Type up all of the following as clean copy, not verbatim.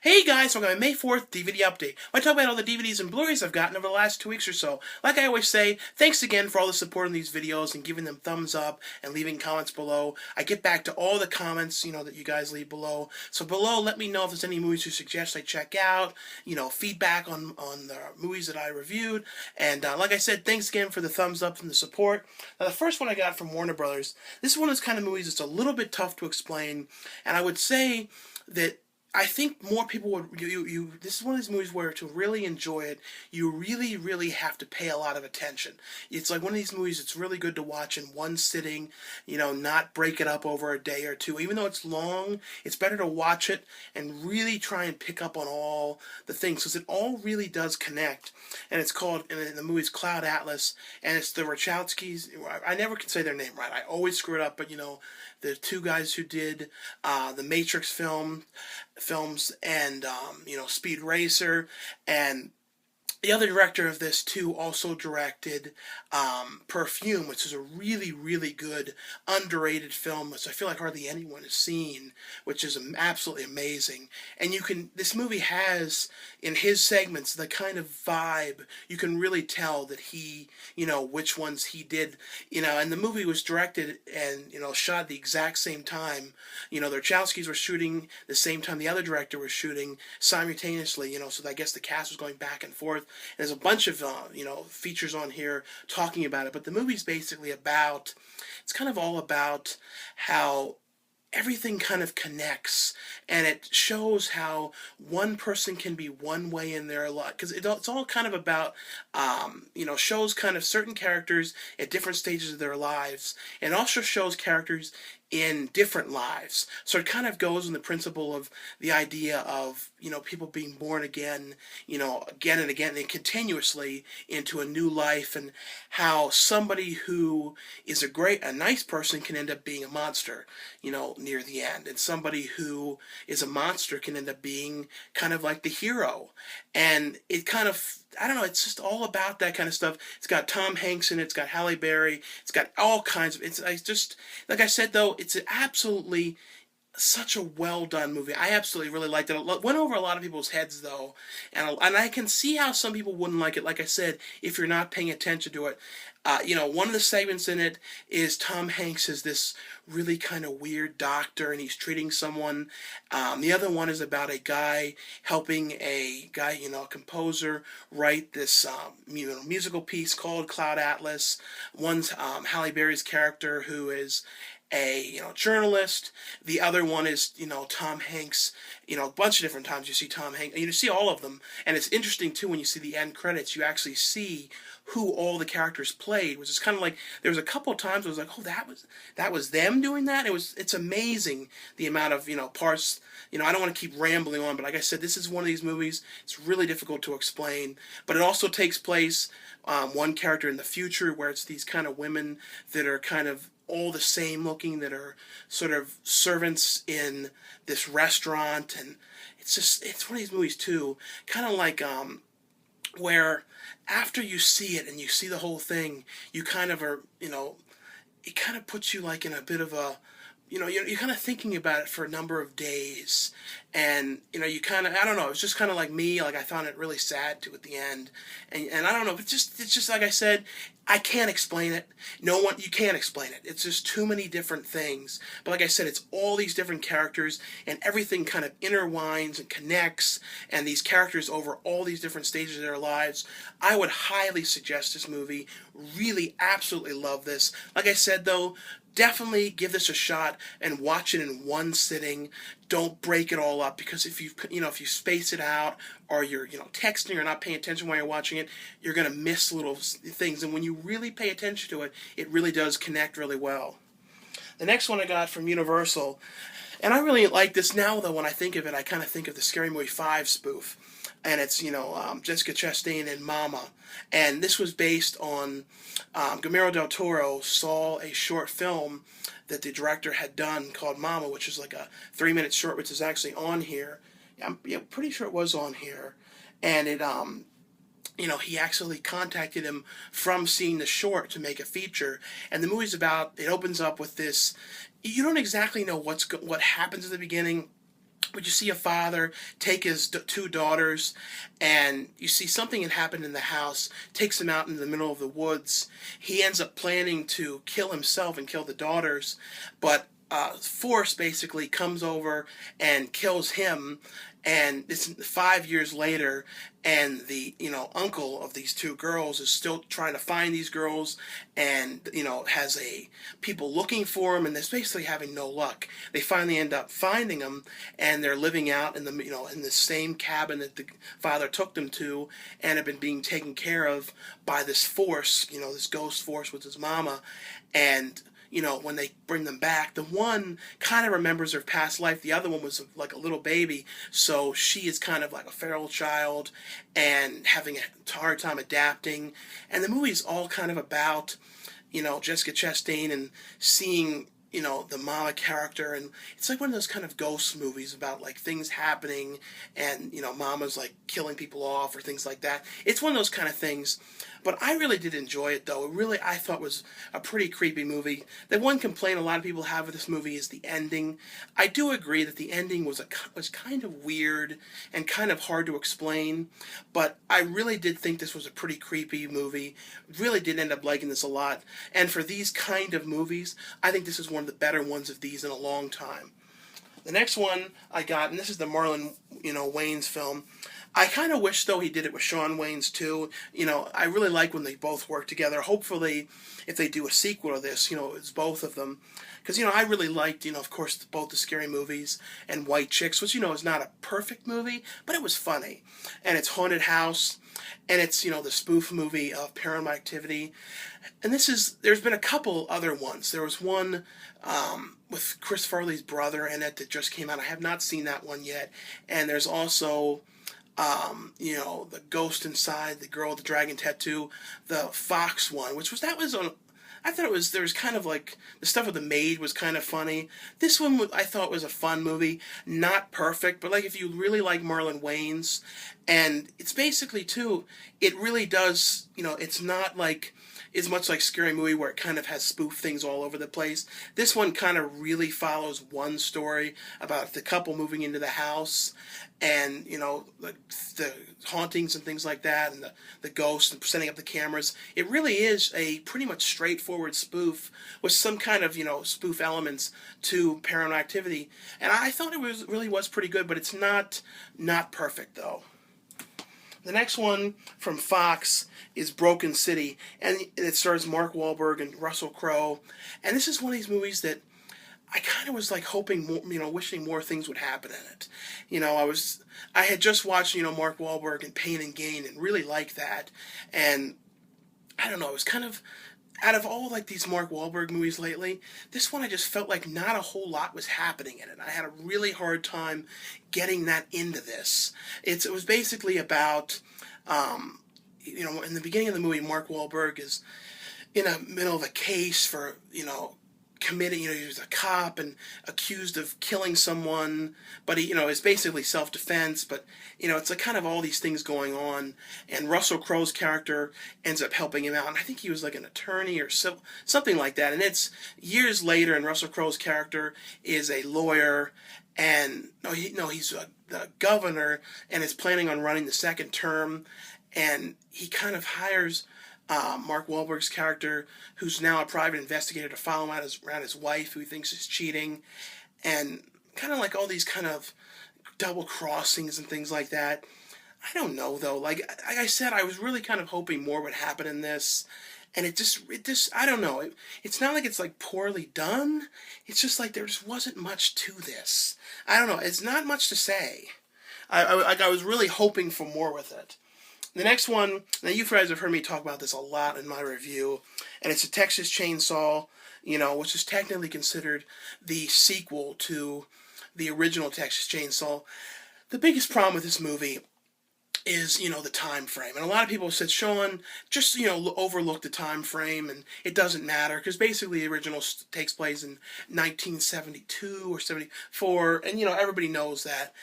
Hey guys, welcome to May 4th DVD update. I talk about all the DVDs and Blu-rays I've gotten over the last 2 weeks or so. Like I always say, thanks again for all the support in these videos and giving them thumbs up and leaving comments below. I get back to all the comments, that you guys leave below. So below, let me know if there's any movies you suggest I check out, feedback on the movies that I reviewed. And like I said, thanks again for the thumbs up and the support. Now the first one I got from Warner Brothers, this is one of those kind of movies that's a little bit tough to explain, and I would say that I think more people would, this is one of these movies where to really enjoy it, you really, really have to pay a lot of attention. It's like one of these movies that's really good to watch in one sitting, not break it up over a day or two. Even though it's long, it's better to watch it and really try and pick up on all the things, because it all really does connect. And it's called, in the movie's Cloud Atlas, and it's the Wachowskis. I never can say their name right. I always screw it up, but the two guys who did the Matrix films and Speed Racer, and the other director of this too also directed Perfume, which is a really, really good, underrated film, which I feel like hardly anyone has seen, which is absolutely amazing. And this movie has, in his segments, the kind of vibe, you can really tell that he, which ones he did, and the movie was directed and, shot at the exact same time. The Wachowskis were shooting the same time the other director was shooting simultaneously, so I guess the cast was going back and forth. There's a bunch of, features on here talking about it, but the movie's basically it's kind of all about how everything kind of connects, and it shows how one person can be one way in their life, because it's all kind of about, shows kind of certain characters at different stages of their lives, and also shows characters in different lives. So it kind of goes in the principle of the idea of, people being born again, again and again and continuously into a new life, and how somebody who is a nice person can end up being a monster, near the end. And somebody who is a monster can end up being kind of like the hero. And it kind of, I don't know, it's just all about that kind of stuff. It's got Tom Hanks in it, it's got Halle Berry, it's got all kinds of, it's just, like I said though, it's absolutely such a well done movie. I absolutely really liked it. It went over a lot of people's heads though, and I can see how some people wouldn't like it. Like I said, if you're not paying attention to it, one of the segments in it is Tom Hanks is this really kind of weird doctor, and he's treating someone. The other one is about a guy helping a guy, a composer, write this musical piece called Cloud Atlas. One's Halle Berry's character, who is a journalist. The other one is Tom Hanks. A bunch of different times you see Tom Hanks. You see all of them, and it's interesting too when you see the end credits. You actually see who all the characters played, which is kind of like, there was a couple of times I was like, oh, that was them doing that. It's amazing the amount of parts. I don't want to keep rambling on, but like I said, this is one of these movies. It's really difficult to explain, but it also takes place one character in the future, where it's these kind of women that are kind of all the same looking, that are sort of servants in this restaurant. And it's one of these movies too, kind of like where after you see it and you see the whole thing, you kind of are, it kind of puts you like in a bit of a, you're kind of thinking about it for a number of days, and you kind of, I don't know, it's just kind of like me, like I found it really sad too at the end, and I don't know, it's just like I said, I can't explain it. You can't explain it. It's just too many different things. But like I said, it's all these different characters, and everything kind of intertwines and connects, and these characters over all these different stages of their lives. I would highly suggest this movie. Really, absolutely love this. Like I said though, definitely give this a shot and watch it in one sitting. Don't break it all up, because if you space it out, or you're texting or not paying attention while you're watching it, you're going to miss little things. And when you really pay attention to it, it really does connect really well. The next one I got from Universal, and I really like this now though. When I think of it, I kind of think of the Scary Movie 5 spoof. And it's, Jessica Chastain and Mama. And this was based on, Guillermo del Toro saw a short film that the director had done called Mama, which is like a 3-minute short, which is actually on here. I'm pretty sure it was on here. And it, he actually contacted him from seeing the short to make a feature. And the movie's about, it opens up with this, you don't exactly know what happens at the beginning. But you see a father take his two daughters, and you see something had happened in the house, takes them out in the middle of the woods. He ends up planning to kill himself and kill the daughters, but Force basically comes over and kills him, and it's 5 years later, and the uncle of these two girls is still trying to find these girls, and has people looking for him, and they're basically having no luck. They finally end up finding them, and they're living out in the same cabin that the father took them to, and have been being taken care of by this Force, this ghost Force with his mama, and when they bring them back, the one kind of remembers her past life. The other one was like a little baby, so she is kind of like a feral child and having a hard time adapting. And the movie's all kind of about, Jessica Chastain and seeing, the mama character. And it's like one of those kind of ghost movies about like things happening and, mama's like killing people off or things like that. It's one of those kind of things. But I really did enjoy it, though. It really, I thought, was a pretty creepy movie. The one complaint a lot of people have with this movie is the ending. I do agree that the ending was kind of weird and kind of hard to explain, but I really did think this was a pretty creepy movie. Really did end up liking this a lot. And for these kind of movies, I think this is one of the better ones of these in a long time. The next one I got, and this is the Marlon, Wayans film. I kind of wish, though, he did it with Shawn Wayans, too. I really like when they both work together. Hopefully, if they do a sequel to this, it's both of them. Because, I really liked, of course, both the Scary Movies and White Chicks, which, is not a perfect movie, but it was funny. And it's Haunted House, and it's, the spoof movie of Paranormal Activity. And there's been a couple other ones. There was one with Chris Farley's brother in it that just came out. I have not seen that one yet. And there's also the ghost inside, the girl with the dragon tattoo, the fox one, I thought there was kind of like, the stuff with the maid was kind of funny. This one I thought was a fun movie, not perfect, but like if you really like Marlon Wayans, and it's basically too, it really does, it's not like, as much like Scary Movie where it kind of has spoof things all over the place. This one kind of really follows one story about the couple moving into the house and, the hauntings and things like that and the ghosts and setting up the cameras. It really is a pretty much straightforward spoof with some kind of, spoof elements to Paranormal Activity. And I thought it really was pretty good, but it's not perfect, though. The next one from Fox is Broken City, and it stars Mark Wahlberg and Russell Crowe. And this is one of these movies that I kind of was like hoping more, wishing more things would happen in it. I had just watched, Mark Wahlberg in Pain and Gain and really liked that. And I don't know, it was kind of, out of all like these Mark Wahlberg movies lately, this one I just felt like not a whole lot was happening in it. I had a really hard time getting that into this. It was basically about, in the beginning of the movie, Mark Wahlberg is in the middle of a case for, committing, he was a cop and accused of killing someone, but he, it's basically self-defense, but, it's like kind of all these things going on, and Russell Crowe's character ends up helping him out, and I think he was like an attorney or something like that, and it's years later, and Russell Crowe's character is a lawyer, and, he's the governor, and is planning on running the second term, and he kind of hires Mark Wahlberg's character, who's now a private investigator, to follow him around his wife, who he thinks is cheating, and kind of like all these kind of double crossings and things like that. I don't know, though. Like I said, I was really kind of hoping more would happen in this, and it just I don't know. It's not like it's like poorly done. It's just like there just wasn't much to this. I don't know. It's not much to say. I was really hoping for more with it. The next one, now you guys have heard me talk about this a lot in my review, and it's a Texas Chainsaw, which is technically considered the sequel to the original Texas Chainsaw. The biggest problem with this movie is, the time frame. And a lot of people said, Sean, just, overlook the time frame, and it doesn't matter, because basically the original takes place in 1972 or 74, and, everybody knows that.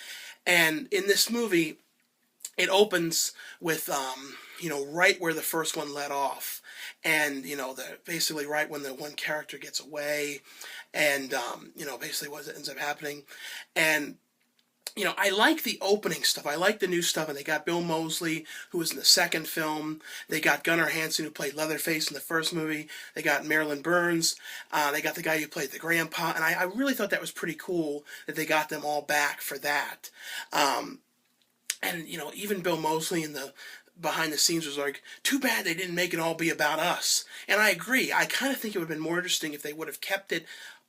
And in this movie, it opens with, right where the first one let off, and, basically right when the one character gets away, and, basically what ends up happening, and you know, I like the opening stuff. I like the new stuff, and they got Bill Moseley, who was in the second film. They got Gunnar Hansen, who played Leatherface in the first movie. They got Marilyn Burns. They got the guy who played the grandpa, and I really thought that was pretty cool that they got them all back for that. And, you know, even Bill Moseley in the behind the scenes was like, too bad they didn't make it all be about us. And I agree. I kind of think it would have been more interesting if they would have kept it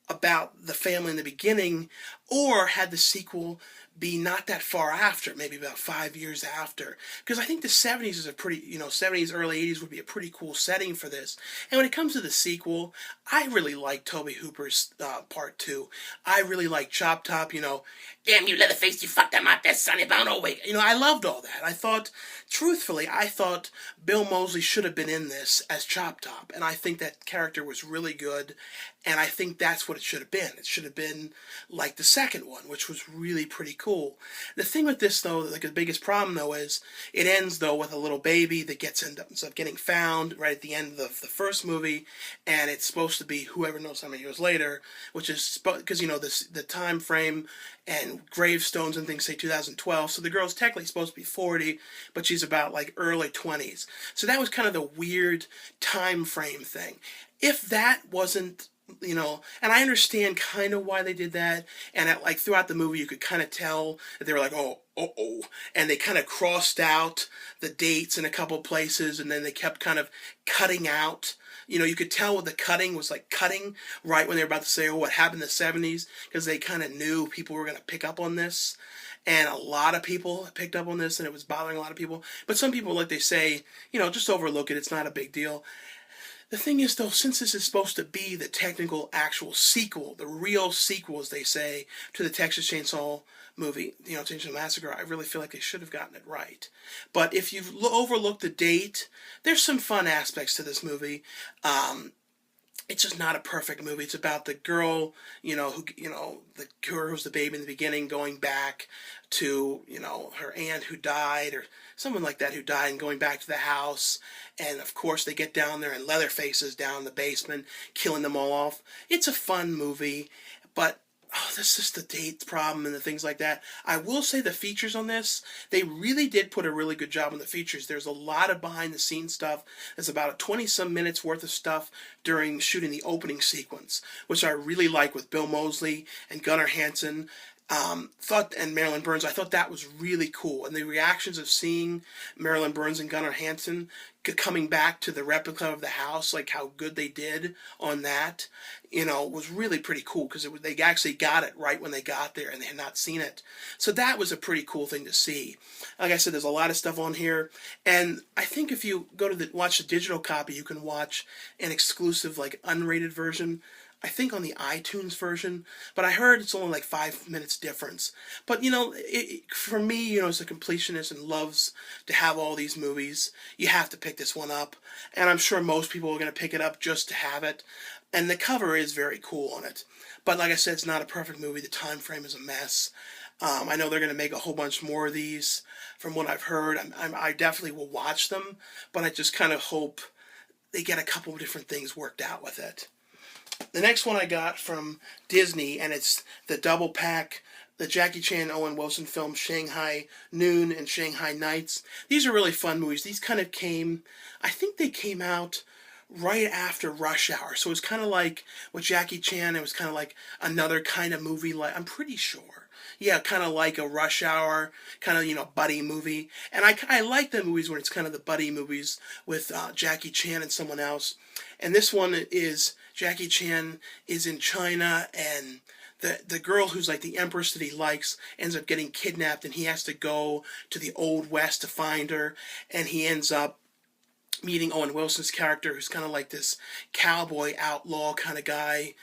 about the family in the beginning, or had the sequel be not that far after, maybe about 5 years after. Because I think the 70s is a pretty, you know, 70s, early 80s would be a pretty cool setting for this. And when it comes to the sequel, I really like Tobe Hooper's part 2. I really like Chop Top, you know, damn you Leatherface, you fucked them up, that's Sonny Bono away. You know, I loved all that. I thought, truthfully, I thought Bill Moseley should have been in this as Chop Top. And I think that character was really good. And I think that's what it should have been. It should have been like the second one, which was really pretty cool. The thing with this, though, like the biggest problem, though, is it ends, though, with a little baby that ends up getting found right at the end of the first movie, and it's supposed to be whoever knows how many years later, which is because, you know, the time frame and gravestones and things say 2012, so the girl's technically supposed to be 40, but she's about like early 20s. So that was kind of the weird time frame thing. If that wasn't, you know, and I understand kind of why they did that, and like throughout the movie you could kind of tell that they were like, oh, and they kind of crossed out the dates in a couple of places, and then they kept kind of cutting out. You know, you could tell what the cutting was like cutting right when they were about to say, oh, what happened in the 70s, because they kind of knew people were going to pick up on this. And a lot of people picked up on this, and it was bothering a lot of people. But some people, like they say, you know, just overlook it. It's not a big deal. The thing is, though, since this is supposed to be the technical, actual sequel, the real sequel, as they say, to the Texas Chainsaw movie, you know, Chainsaw Massacre, I really feel like they should have gotten it right. But if you've overlooked the date, there's some fun aspects to this movie. It's just not a perfect movie. It's about the girl, you know, who, you know, the girl who's the baby in the beginning, going back to, you know, her aunt who died, or someone like that who died, and going back to the house. And of course they get down there, and Leatherface is down in the basement, killing them all off. It's a fun movie, but this is the date problem and the things like that. I will say the features on this, they really did put a really good job on the features. There's a lot of behind-the-scenes stuff. There's about 20-some minutes worth of stuff during shooting the opening sequence, which I really like, with Bill Moseley and Gunnar Hansen. And Marilyn Burns, I thought that was really cool. And the reactions of seeing Marilyn Burns and Gunnar Hansen coming back to the replica of the house, like how good they did on that, you know, was really pretty cool, because they actually got it right when they got there, and they had not seen it. So that was a pretty cool thing to see. Like I said, there's a lot of stuff on here, and I think if you go to watch the digital copy, you can watch an exclusive, like, unrated version, I think on the iTunes version, but I heard it's only like 5 minutes difference. But, you know, for me, you know, as a completionist and loves to have all these movies, you have to pick this one up. And I'm sure most people are going to pick it up just to have it. And the cover is very cool on it. But like I said, it's not a perfect movie. The time frame is a mess. I know they're going to make a whole bunch more of these from what I've heard. I definitely will watch them, but I just kind of hope they get a couple of different things worked out with it. The next one I got from Disney, and it's the double pack, the Jackie Chan Owen Wilson film Shanghai Noon and Shanghai Nights. These are really fun movies. These kind of came, I think they came out right after Rush Hour. So it was kind of like with Jackie Chan, it was kind of like another kind of movie, like, I'm pretty sure. Yeah, kind of like a Rush Hour, kind of, you know, buddy movie. And I like the movies when it's kind of the buddy movies with Jackie Chan and someone else. And this one is Jackie Chan is in China, and the girl who's like the empress that he likes ends up getting kidnapped, and he has to go to the Old West to find her, and he ends up meeting Owen Wilson's character, who's kind of like this cowboy outlaw kind of guy.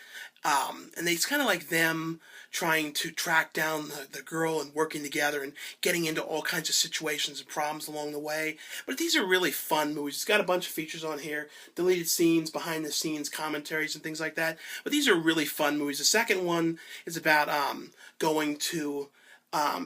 And it's kind of like them trying to track down the girl and working together and getting into all kinds of situations and problems along the way. But these are really fun movies. It's got a bunch of features on here, deleted scenes, behind the scenes commentaries and things like that. But these are really fun movies. The second one is about going to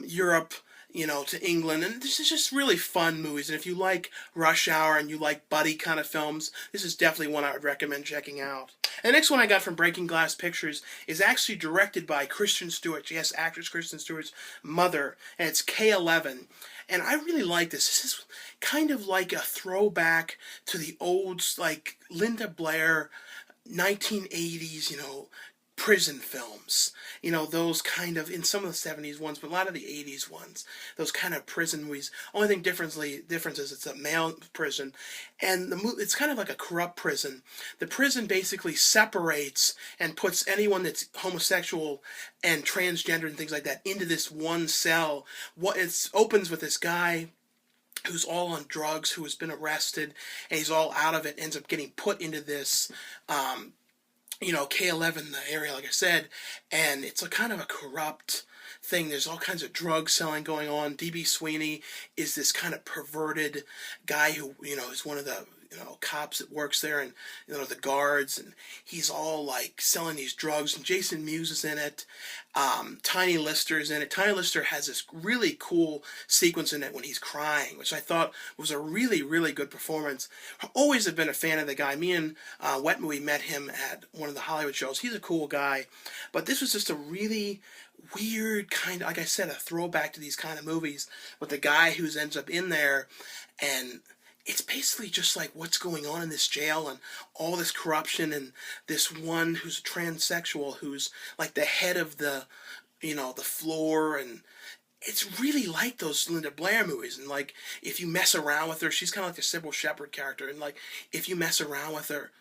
Europe, to England. And this is just really fun movies. And if you like Rush Hour and you like buddy kind of films, this is definitely one I would recommend checking out. And the next one I got from Breaking Glass Pictures is actually directed by Kristen Stewart. Yes, actress Kristen Stewart's mother. And it's K11. And I really like this. This is kind of like a throwback to the old, like, Linda Blair 1980s, prison films. Those kind of, in some of the 70s ones, but a lot of the 80s ones. Those kind of prison movies. Only thing difference is it's a male prison. And it's kind of like a corrupt prison. The prison basically separates and puts anyone that's homosexual and transgender and things like that into this one cell. It opens with this guy who's all on drugs, who has been arrested, and he's all out of it, ends up getting put into this K11, the area, like I said, and it's a kind of a corrupt thing. There's all kinds of drug selling going on. D.B. Sweeney is this kind of perverted guy who, is one of the, cops that works there, and, the guards, and he's all, like, selling these drugs, and Jason Mewes is in it. Tiny Lister's in it. Tiny Lister has this really cool sequence in it when he's crying, which I thought was a really, really good performance. I always have been a fan of the guy. Me and Wetman, we met him at one of the Hollywood shows. He's a cool guy, but this was just a really weird kind of, like I said, a throwback to these kind of movies with the guy who ends up in there, and it's basically just like what's going on in this jail and all this corruption, and this one who's a transsexual who's like the head of the floor, and it's really like those Linda Blair movies. And like, if you mess around with her, she's kind of like the Sybil Shepherd character, and like, if you mess around with her,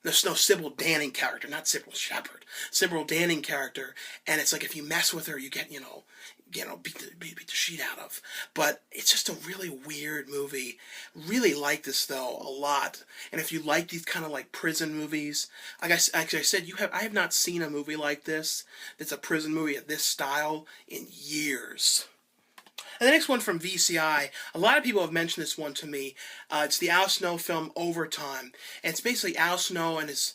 there's no Sybil Danning character, not Sybil Shepherd, Sybil Danning character, and it's like if you mess with her, you get beat the sheet out of. But it's just a really weird movie. Really like this though a lot. And if you like these kind of like prison movies, like I said, I have not seen a movie like this. That's a prison movie of this style in years. And the next one from VCI, a lot of people have mentioned this one to me. It's the Al Snow film Overtime. And it's basically Al Snow and his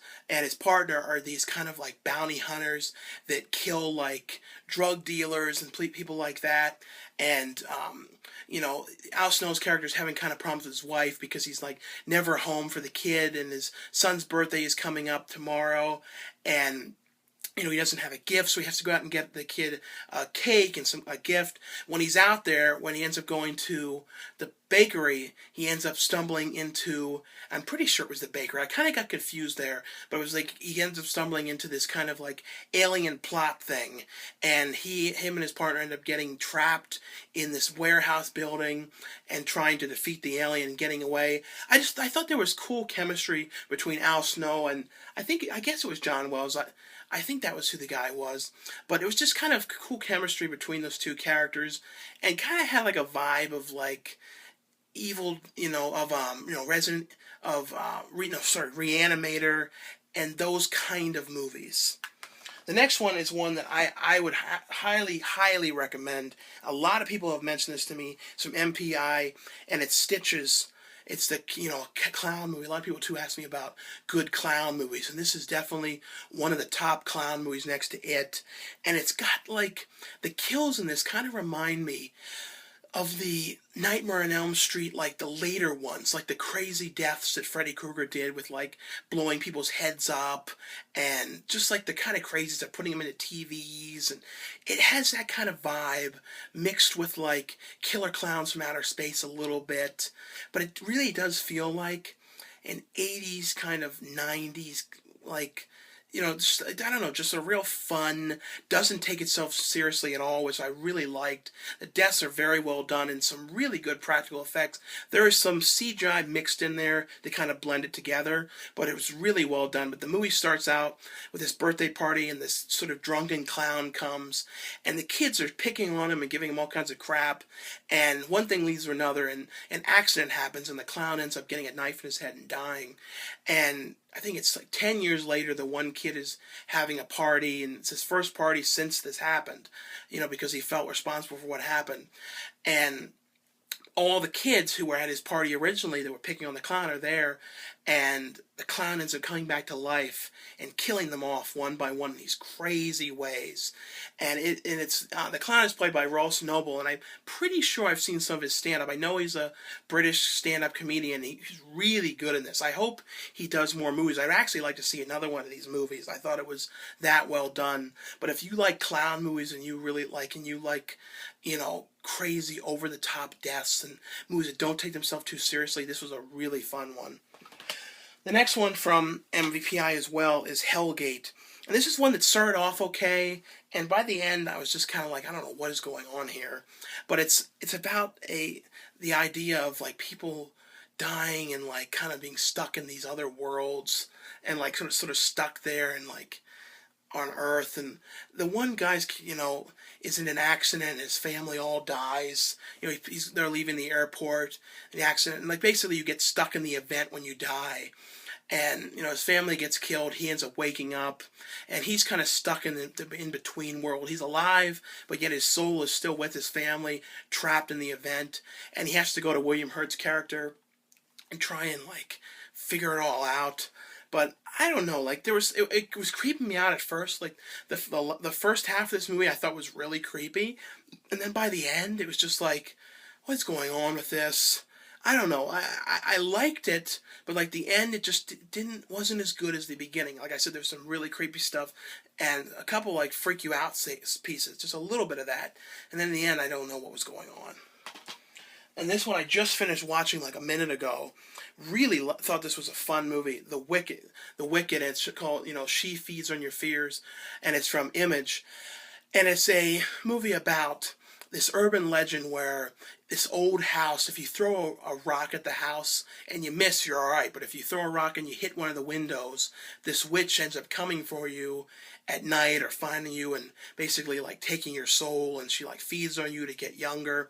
partner are these kind of like bounty hunters that kill like drug dealers and people like that. And, Al Snow's character is having kind of problems with his wife because he's like never home for the kid, and his son's birthday is coming up tomorrow, and he doesn't have a gift, so he has to go out and get the kid a cake and a gift. When he's out there, when he ends up going to the bakery, he ends up stumbling into, I'm pretty sure it was the bakery. I kind of got confused there, but it was like he ends up stumbling into this kind of like alien plot thing, and him and his partner end up getting trapped in this warehouse building and trying to defeat the alien and getting away. I thought there was cool chemistry between Al Snow and I guess it was John Wells. I think that was who the guy was, but it was just kind of cool chemistry between those two characters, and kind of had like a vibe of like evil, Reanimator, and those kind of movies. The next one is one that I would highly, highly recommend. A lot of people have mentioned this to me, some MPI, and it's Stitches. It's the, clown movie. A lot of people, too, ask me about good clown movies. And this is definitely one of the top clown movies next to it. And it's got, like, the kills in this kind of remind me of the Nightmare on Elm Street, like the later ones, like the crazy deaths that Freddy Krueger did with like blowing people's heads up, and just like the kind of crazies of putting them into TVs, and it has that kind of vibe mixed with like Killer Clowns from Outer Space a little bit, but it really does feel like an 80s kind of 90s, like, just, I don't know, just a real fun, doesn't take itself seriously at all, which I really liked. The deaths are very well done and some really good practical effects. There is some CGI mixed in there to kind of blend it together, but it was really well done. But the movie starts out with this birthday party, and this sort of drunken clown comes, and the kids are picking on him and giving him all kinds of crap, and one thing leads to another, and an accident happens, and the clown ends up getting a knife in his head and dying. And I think it's like 10 years later, the one kid is having a party, and it's his first party since this happened, because he felt responsible for what happened. And all the kids who were at his party originally that were picking on the clown are there, and the clown ends up coming back to life and killing them off one by one in these crazy ways. And it's the clown is played by Ross Noble, and I'm pretty sure I've seen some of his stand-up. I know he's a British stand-up comedian. He's really good in this. I hope he does more movies. I'd actually like to see another one of these movies. I thought it was that well done. But if you like clown movies and you really like, crazy over-the-top deaths and movies that don't take themselves too seriously, this was a really fun one. The next one from MVPI as well is Hellgate. And this is one that started off okay, and by the end I was just kind of like, I don't know what is going on here. But it's about the idea of like people dying and like kind of being stuck in these other worlds and like sort of stuck there and like on Earth. And the one guy's is in an accident and his family all dies. They're leaving the airport, the accident, and like basically you get stuck in the event when you die. And his family gets killed. He ends up waking up, and he's kind of stuck in the in-between world. He's alive, but yet his soul is still with his family, trapped in the event. And he has to go to William Hurt's character and try and like figure it all out. But I don't know, like it was creeping me out at first. Like the first half of this movie I thought was really creepy, and then by the end it was just like, what's going on with this? I don't know. I liked it, but like the end, it just wasn't as good as the beginning. Like I said, there's some really creepy stuff, and a couple like freak you out pieces, just a little bit of that, and then in the end, I don't know what was going on. And this one I just finished watching like a minute ago. Really thought this was a fun movie. The Wicked. It's called She Feeds on Your Fears, and it's from Image, and it's a movie about this urban legend where this old house, if you throw a rock at the house and you miss, you're alright. But if you throw a rock and you hit one of the windows, this witch ends up coming for you at night or finding you and basically like taking your soul, and she like feeds on you to get younger.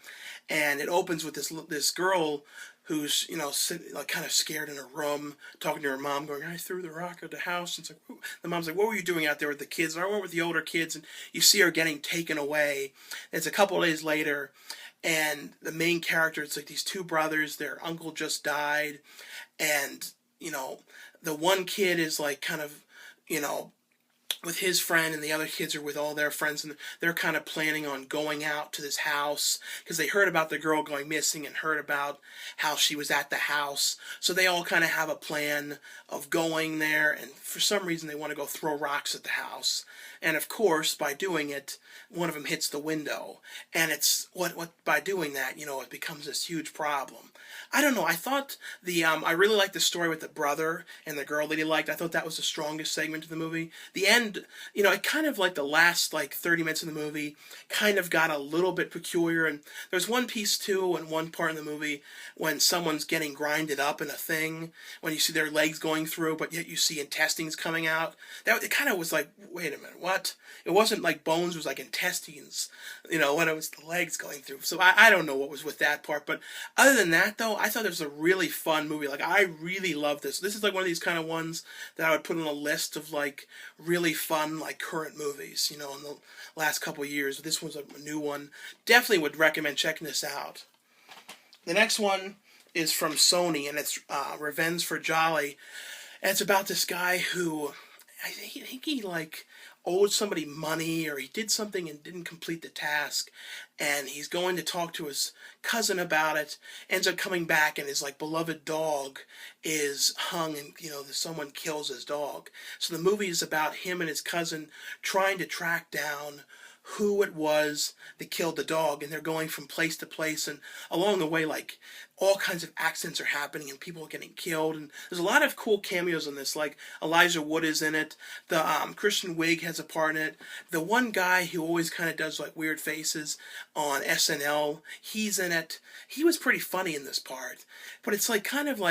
And it opens with this girl who's sitting, like kind of scared in her room, talking to her mom, going, "I threw the rock at the house." And it's like, the mom's like, "What were you doing out there with the kids?" And I went with the older kids, and you see her getting taken away. And it's a couple of days later, and the main character, it's like these two brothers, their uncle just died, and the one kid is like kind of with his friend, and the other kids are with all their friends, and they're kind of planning on going out to this house because they heard about the girl going missing and heard about how she was at the house. So they all kind of have a plan of going there, and for some reason they want to go throw rocks at the house. And of course, by doing it, one of them hits the window, and it's what by doing that, it becomes this huge problem. I don't know. I thought I really liked the story with the brother and the girl that he liked. I thought that was the strongest segment of the movie. The end, it kind of like the last 30 minutes of the movie kind of got a little bit peculiar. And there's one piece too, and one part in the movie when someone's getting grinded up in a thing, when you see their legs going through, but yet you see intestines coming out. It kind of was like, wait a minute, what? It wasn't like bones, it was like intestines, when it was the legs going through. So I don't know what was with that part, but other than that though, I thought it was a really fun movie. Like I really love this. This is like one of these kind of ones that I would put on a list of like really fun current movies, in the last couple of years. This one's a new one. Definitely would recommend checking this out. The next one is from Sony, and it's Revenge for Jolly. And it's about this guy who, I think he owed somebody money, or he did something and didn't complete the task, and he's going to talk to his cousin about it, ends up coming back, and his beloved dog is hung, and someone kills his dog. So the movie is about him and his cousin trying to track down who it was that killed the dog, and they're going from place to place, and along the way all kinds of accidents are happening and people are getting killed, and there's a lot of cool cameos in this. Elijah Wood is in it, the Christian Wiig has a part in it, the one guy who always kind of does weird faces on SNL, he's in it. He was pretty funny in this part, but it's kind of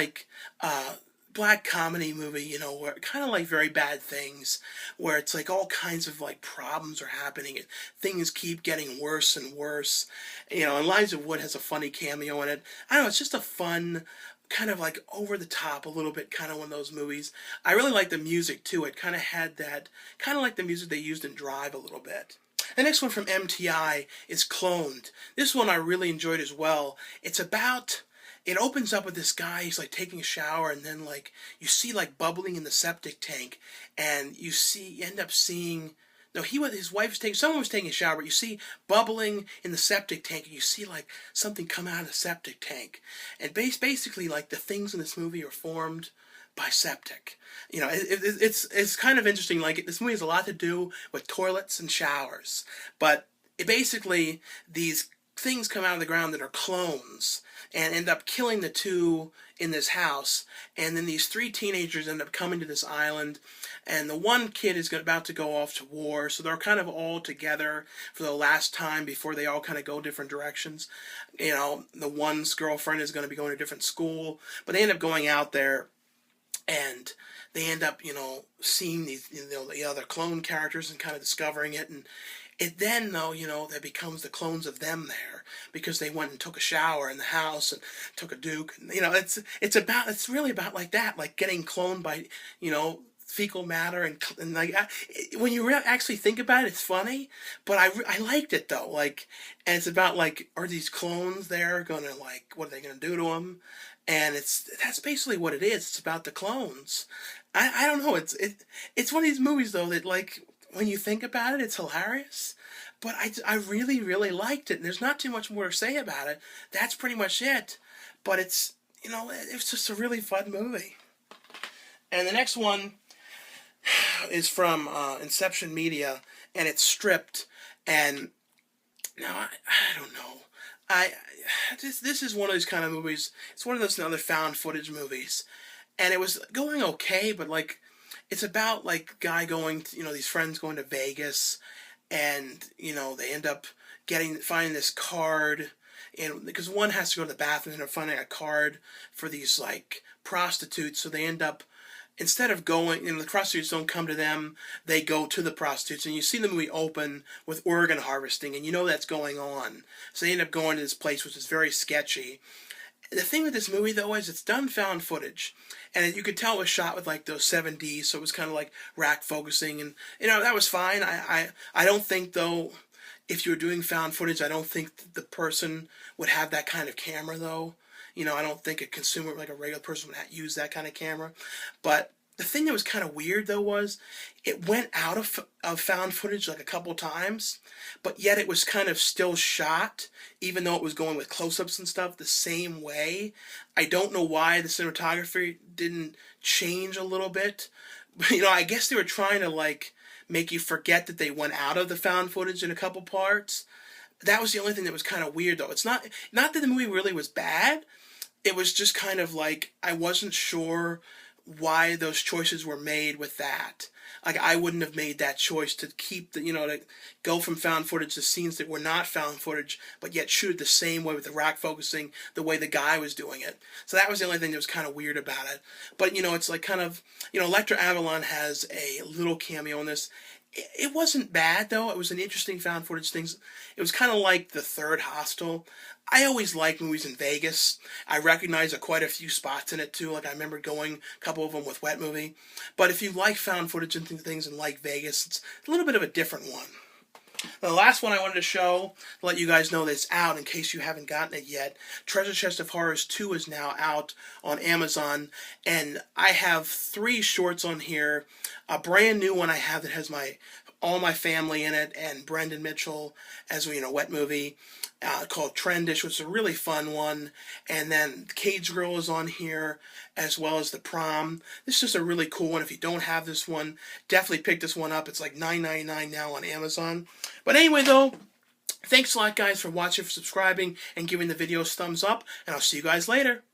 black comedy movie, where kind of Very Bad Things, where it's all kinds of problems are happening and things keep getting worse and worse. And Elijah Wood has a funny cameo in it. I don't know, it's just a fun, kind of over the top a little bit, kind of one of those movies. I really like the music too. It kind of had that, kind of like the music they used in Drive a little bit. The next one from MTI is Cloned. This one I really enjoyed as well. It's about... It opens up with this guy, he's like taking a shower, and then like you see like bubbling in the septic tank, and you end up seeing, no, his wife was taking, someone was taking a shower, but you see bubbling in the septic tank, and you see like something come out of the septic tank. And basically like the things in this movie are formed by septic. You know, it's kind of interesting. Like, this movie has a lot to do with toilets and showers, but basically these things come out of the ground that are clones and end up killing the two in this house, and then these three teenagers end up coming to this island, and the one kid is about to go off to war, so they're kind of all together for the last time before they all kind of go different directions. You know, the one's girlfriend is going to be going to a different school, but they end up going out there, and they end up, you know, seeing these, you know, the other clone characters and kind of discovering it, and it then, though, you know, that becomes the clones of them there, because they went and took a shower in the house and took a duke. And, you know, it's really about like that, like getting cloned by, you know, fecal matter, and like, when you actually think about it, it's funny, but I liked it though, like, and it's about like, are these clones there gonna, like, what are they gonna do to them? And that's basically what it is. It's about the clones. I don't know. It's one of these movies though that, like, when you think about it, it's hilarious. But I really, really liked it. And there's not too much more to say about it. That's pretty much it. But it's, you know, it's just a really fun movie. And the next one is from Inception Media, and it's Stripped. And now I don't know. This is one of those kind of movies. It's one of those other found footage movies, and it was going okay, but like, it's about like guy going to, you know, these friends going to Vegas, and you know they end up finding this card, and because one has to go to the bathroom, and they're finding a card for these like prostitutes, so they end up, instead of going, you know, the prostitutes don't come to them, they go to the prostitutes, and you see the movie open with organ harvesting, and you know that's going on. So they end up going to this place, which is very sketchy. The thing with this movie, though, is it's done found footage, and you could tell it was shot with like those 7Ds, so it was kind of like rack focusing, and you know that was fine. I don't think, though, if you were doing found footage, I don't think the person would have that kind of camera, though. You know, I don't think a consumer, like a regular person, would use that kind of camera. But the thing that was kind of weird, though, was it went out of found footage like a couple times, but yet it was kind of still shot, even though it was going with close-ups and stuff the same way. I don't know why the cinematography didn't change a little bit. You know, I guess they were trying to, like, make you forget that they went out of the found footage in a couple parts. That was the only thing that was kind of weird, though. It's not that the movie really was bad. It was just kind of like, I wasn't sure why those choices were made with that. Like, I wouldn't have made that choice to keep the, you know, to go from found footage to scenes that were not found footage, but yet shoot it the same way with the rack focusing, the way the guy was doing it. So that was the only thing that was kind of weird about it. But, you know, it's like kind of, you know, Electra Avalon has a little cameo in this. It wasn't bad, though. It was an interesting found footage thing. It was kind of like The Third Hostel. I always like movies in Vegas. I recognize quite a few spots in it, too. Like, I remember going a couple of them with Wet Movie. But if you like found footage and things and like Vegas, it's a little bit of a different one. The last one I wanted to show, to let you guys know that it's out in case you haven't gotten it yet. Treasure Chest of Horrors 2 is now out on Amazon, and I have 3 shorts on here. A brand new one I have that has all my family in it, and Brendan Mitchell as, you know, Wet Movie, called Trendish, which is a really fun one. And then Cage Girl is on here, as well as The Prom. This is just a really cool one. If you don't have this one, definitely pick this one up. It's like $9.99 now on Amazon. But anyway, though, thanks a lot, guys, for watching, for subscribing, and giving the videos thumbs up, and I'll see you guys later.